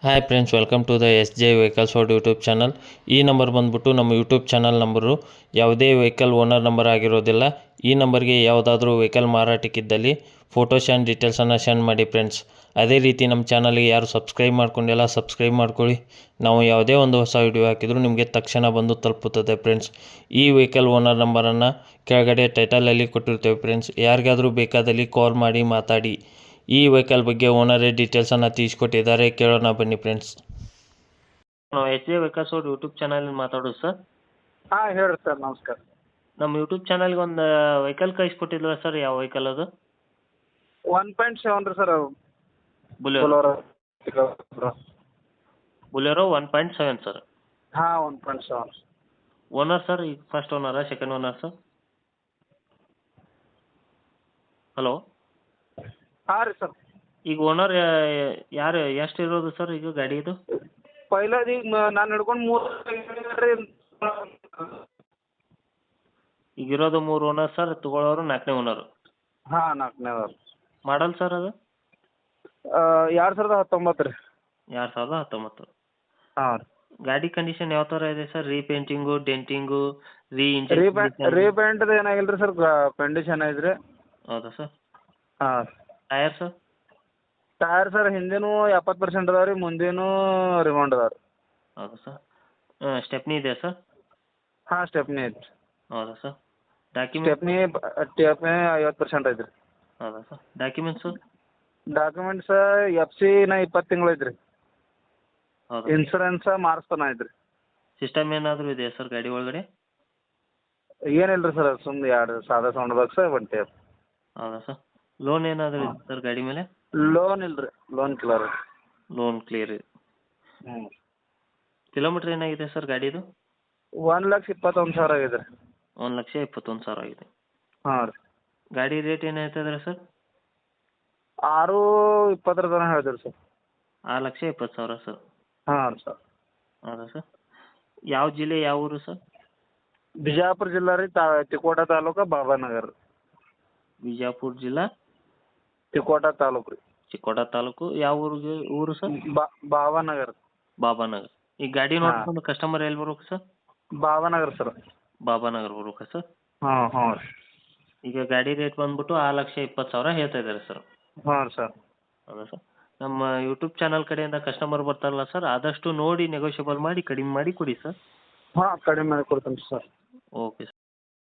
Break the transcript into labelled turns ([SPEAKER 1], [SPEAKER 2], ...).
[SPEAKER 1] Hi friends, welcome to the S J vehicles for YouTube channel. ಈ number ಬಂದುಬಿಟ್ಟು ನಮ್ಮ YouTube channel number. ಯಾವುದೇ vehicle owner number ಆಗಿರೋದಿಲ್ಲ. ಈ ನಂಬರ್ಗೆ ಯಾವುದಾದ್ರೂ ವೆಹಿಕಲ್ ಮಾರಾಟಕ್ಕಿದ್ದಲ್ಲಿ ಫೋಟೋಸ್ ಆ್ಯಂಡ್ ಡೀಟೇಲ್ಸನ್ನು ಸೆಂಡ್ ಮಾಡಿ ಫ್ರೆಂಡ್ಸ್. ಅದೇ ರೀತಿ ನಮ್ಮ ಚಾನಲ್ಗೆ ಯಾರು ಸಬ್ಸ್ಕ್ರೈಬ್ ಮಾಡ್ಕೊಂಡಿಲ್ಲ ಸಬ್ಸ್ಕ್ರೈಬ್ ಮಾಡ್ಕೊಳ್ಳಿ. ನಾವು ಯಾವುದೇ ಒಂದು ಹೊಸ ವಿಡಿಯೋ ಹಾಕಿದರೂ ನಿಮಗೆ ತಕ್ಷಣ ಬಂದು ತಲುಪುತ್ತದೆ ಫ್ರೆಂಡ್ಸ್. ಈ ವೆಹಿಕಲ್ ಓನರ್ ನಂಬರನ್ನು ಕೆಳಗಡೆ ಟೈಟಲಲ್ಲಿ ಕೊಟ್ಟಿರ್ತೇವೆ ಫ್ರೆಂಡ್ಸ್. ಯಾರಿಗಾದರೂ ಬೇಕಾದಲ್ಲಿ ಕಾಲ್ ಮಾಡಿ ಮಾತಾಡಿ. ಈ ವೆಹಿಕಲ್ ಬಗ್ಗೆ ಓನರೇ ಡೀಟೇಲ್ಸನ್ನು ತಿಳಿಸ್ಕೊಟ್ಟಿದ್ದಾರೆ, ಕೇಳೋಣ ಬನ್ನಿ ಫ್ರೆಂಡ್ಸ್. ನಾವು ಎಚ್ ಜೆ ವೆಹಿಕಲ್ಸ್ ಅವ್ರ ಯೂಟ್ಯೂಬ್ ಚಾನಲ್ ಮಾತಾಡೋದು ಸರ್.
[SPEAKER 2] ಹಾಂ ಹೇಳ್ರಿ ಸರ್, ನಮಸ್ಕಾರ.
[SPEAKER 1] ನಮ್ಮ ಯೂಟ್ಯೂಬ್ ಚಾನಲ್ಗೆ ಒಂದು ವೆಹಿಕಲ್ ಕಳಿಸ್ಕೊಟ್ಟಿದ್ರಲ್ಲ ಸರ್, ಯಾವ ವೆಹಿಕಲ್ ಅದು?
[SPEAKER 2] 1.7 ರೀ ಸರ್, ಅದು
[SPEAKER 1] ಬುಲೆರೋ.
[SPEAKER 2] ಬೊಲೊರೋ.
[SPEAKER 1] ಬುಲೆರೋ 1.7 ಸರ್.
[SPEAKER 2] ಹಾಂ 1.7.
[SPEAKER 1] ಓನರ್ ಸರ್, ಈಗ ಫಸ್ಟ್ ಓನರಾ ಸೆಕೆಂಡ್ ಓನರ್ ಸರ್? ಹಲೋ.
[SPEAKER 2] ಹಾಂ ರೀ ಸರ್.
[SPEAKER 1] ಈಗ ಓನರ್ ಯಾರು ಎಷ್ಟು ಇರೋದು ಸರ್ ಈಗ ಗಾಡಿದು?
[SPEAKER 2] ಪೈಲಾದ ಈಗ ನಾನು ಹಿಡ್ಕೊಂಡು 3
[SPEAKER 1] ಈಗ ಇರೋದು 3 ಓನರ್ ಸರ್, ತೊಗೊಳೋರು 4ನೇ ಓನರು.
[SPEAKER 2] ಹಾಂ 4ನೇದವ್ರು.
[SPEAKER 1] ಮಾಡಲ್ ಸರ್ ಅದು?
[SPEAKER 2] 2019 ರೀ.
[SPEAKER 1] 2019.
[SPEAKER 2] ಹಾಂ ರೀ.
[SPEAKER 1] ಗಾಡಿ ಕಂಡೀಷನ್ ಯಾವ ಥರ ಇದೆ ಸರ್? ರೀಪೇಂಟಿಂಗು, ಡೆಂಟಿಂಗು,
[SPEAKER 2] ರೀಪೇಂಟ್ದು ಏನಾಗಿಲ್ಲ ರೀ ಸರ್, ಕಂಡೀಷನ್ ಐತೆ ರೀ.
[SPEAKER 1] ಹೌದಾ ಸರ್?
[SPEAKER 2] ಹಾಂ.
[SPEAKER 1] Tyre sir?
[SPEAKER 2] ಟೈರ್ ಸರ್ ಹಿಂದಿನೂ 70% ಅದಾವೆ ರೀ, ಮುಂದಿನೂ ರಿಮೌಂಡ್ ಅದಾವೆ ರೀ.
[SPEAKER 1] ಹೌದಾ ಸರ್? ಸ್ಟೆಪ್ನಿ ಇದೆಯಾ ಸರ್?
[SPEAKER 2] ಹಾಂ ಸ್ಟೆಪ್ನಿ ಐತೆ.
[SPEAKER 1] ಹೌದಾ ಸರ್? ಡಾಕ್ಯುಮೆಂಟ್?
[SPEAKER 2] ಸ್ಟೆಪ್ನಿ 50% ಐತೆ ರೀ.
[SPEAKER 1] ಹೌದಾ ಸರ್? ಡಾಕ್ಯುಮೆಂಟ್ಸು?
[SPEAKER 2] ಡಾಕ್ಯುಮೆಂಟ್ಸ್ FC 20 ತಿಂಗಳು ಐತೆ ರೀ.
[SPEAKER 1] ಹೌದಾ.
[SPEAKER 2] ಇನ್ಸೂರೆನ್ಸ್ ಮಾಡಿಸ್ತಾನೆ ಐತೆ ರೀ.
[SPEAKER 1] ಸಿಸ್ಟಮ್ ಏನಾದರೂ ಇದೆಯಾ ಸರ್ ಗಾಡಿ ಒಳಗಡೆ?
[SPEAKER 2] ಏನಿಲ್ಲ ರೀ ಸರ್, ಸುಮ್ಮನೆ 2 ಸಾದಾ ಸೌಂಡ್ ಬಾಕ್ಸ್, 1 ಟೇಪ್.
[SPEAKER 1] ಹೌದಾ ಸರ್? ಲೋನ್ ಏನಾದರೂ ಇದೆ ಸರ್ ಗಾಡಿ ಮೇಲೆ?
[SPEAKER 2] ಲೋನ್ ಇಲ್ಲ ರೀ, ಲೋನ್ ಕ್ಲಿಯರ್.
[SPEAKER 1] ಲೋನ್ ಕ್ಲಿಯರ್ ಇದೆ.
[SPEAKER 2] ಹ್ಞೂ.
[SPEAKER 1] ಕಿಲೋಮೀಟ್ರ್ ಏನಾಗಿದೆ ಸರ್ ಗಾಡಿದು?
[SPEAKER 2] 1,21,000 ಆಗಿದೆ ರೀ.
[SPEAKER 1] 1,21,000 ಆಗಿದೆ.
[SPEAKER 2] ಹಾಂ ರೀ.
[SPEAKER 1] ಗಾಡಿ ರೇಟ್ ಏನು ಹೇಳ್ತಿದ್ರೆ ಸರ್?
[SPEAKER 2] 6,20 ತನಕ ಹೇಳ್ತೀರಿ ಸರ್.
[SPEAKER 1] 6,20,000 ಸರ್.
[SPEAKER 2] ಹಾಂ ರೀ ಸರ್.
[SPEAKER 1] ಹೌದಾ ಸರ್? ಯಾವ ಜಿಲ್ಲೆ, ಯಾವ ಊರು ಸರ್?
[SPEAKER 2] ಬಿಜಾಪುರ ಜಿಲ್ಲಾ ರೀ, ತಿಕೋಟ ತಾಲೂಕು, ಬಾಬಾನಗರ.
[SPEAKER 1] ಬಿಜಾಪುರ ಜಿಲ್ಲಾ,
[SPEAKER 2] ತಿಕೋಟ ತಾಲೂಕು ರೀ.
[SPEAKER 1] ಚಿಕ್ಕೋಟ ತಾಲೂಕು. ಯಾವ ಊರು ಸರ್?
[SPEAKER 2] ಬಾಬಾನಗರ.
[SPEAKER 1] ಬಾಬಾನಗರ್. ಈ ಗಾಡಿ ನೋಡ್ಕೊಂಡು ಕಸ್ಟಮರ್ ಎಲ್ಲಿ ಬರ್ಬೇಕು ಸರ್?
[SPEAKER 2] ಬಾಬಾನಗರ ಸರ್.
[SPEAKER 1] ಬಾಬಾನಗರ್ ಬರ್ಬೇಕಾ ಸರ್?
[SPEAKER 2] ಹಾಂ ಹಾಂ ರೀ.
[SPEAKER 1] ಈಗ ಗಾಡಿ ರೇಟ್ ಬಂದ್ಬಿಟ್ಟು 6,20,000 ಹೇಳ್ತಾ ಇದ್ದಾರೆ ಸರ್.
[SPEAKER 2] ಹಾಂ ಸರ್.
[SPEAKER 1] ಹೌದಾ ಸರ್? ನಮ್ಮ ಯೂಟ್ಯೂಬ್ ಚಾನಲ್ ಕಡೆಯಿಂದ ಕಸ್ಟಮರ್ ಬರ್ತಾರಲ್ಲ ಸರ್, ಆದಷ್ಟು ನೋಡಿ ನೆಗೋಷಿಯಬಲ್ ಮಾಡಿ ಕಡಿಮೆ ಮಾಡಿ ಕೊಡಿ ಸರ್.
[SPEAKER 2] ಹಾಂ ಕಡಿಮೆ ಮಾಡಿ ಕೊಡ್ತೀನಿ ಸರ್.
[SPEAKER 1] Okay sir.